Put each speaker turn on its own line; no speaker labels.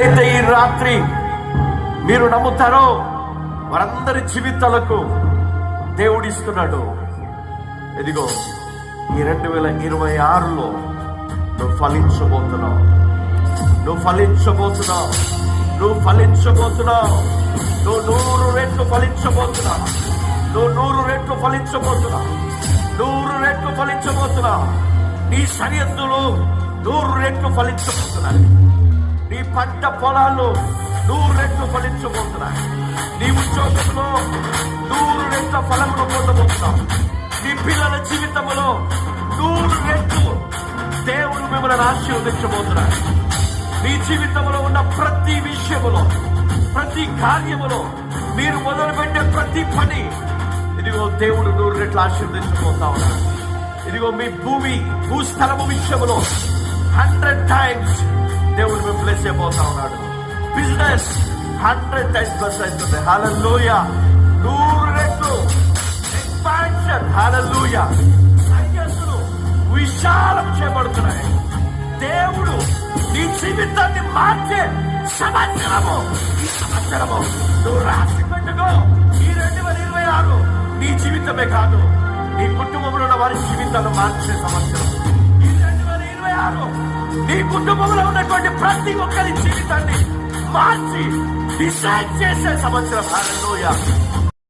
అయితే ఈ రాత్రి మీరు నమ్ముతారో వారందరి జీవితాలకు దేవుడిస్తున్నాడు. ఇదిగో ఈ 2026లో నువ్వు ఫలించబోతున్నావు, నువ్వు ఫలించబోతున్నావు, నువ్వు ఫలించబోతున్నావు, నువ్వు 100 రెట్లు ఫలించబోతున్నావు, నువ్వు 100 రెట్లు ఫలించబోతున్నావు, 100 రెట్లు ఫలించబోతున్నావు. నీ సరిహద్దులు 100 రెట్లు ఫలించబోతున్నాయి. నీ పంట పొలాలు 100 రెట్లు ఫలించబోతున్నాయి. నీ ఉద్యోగంలో 100 రెట్ల ఫలమును పొందబోతున్నావు. నీ పిల్లల జీవితంలో 100 రెట్లు దేవుడు మిమ్మల్ని ఆశీర్వదించబోతున్నాడు. మీ జీవితంలో ఉన్న ప్రతి విషయములో, ప్రతి కార్యములో, మీరు మొదలుపెట్టే ప్రతి పని, ఇదిగో దేవుడు 100 రెట్లు ఆశీర్వదించబోతా ఉన్నాడు. ఇదిగో మీ భూస్థలము విషయములో 100 times దేవుడు మేము బ్లెస్ చేయబోతా ఉన్నాడు. బిజినెస్ 100 times బ్లెస్ అవుతుంది. హల్లెలూయా. 100 రెట్లు ఎక్స్పాన్షన్. హల్లెలూయా. సరిహద్దులు విశాలం చేయబడుతున్నాయి. దేవుడు నీ జీవితాన్ని మార్చే సంవత్సరము, ఈ సంవత్సరము నువ్వు రాసి పెట్టుకో. ఈ 2026 నీ జీవితమే కాదు, నీ కుటుంబంలో ఉన్న వారి జీవితాలు మార్చే సంవత్సరం. ఈ 2026 నీ కుటుంబంలో ఉన్నటువంటి ప్రతి ఒక్కరి జీవితాన్ని మార్చి డిసైడ్ చేసే సంవత్సరం. హల్లెలూయా.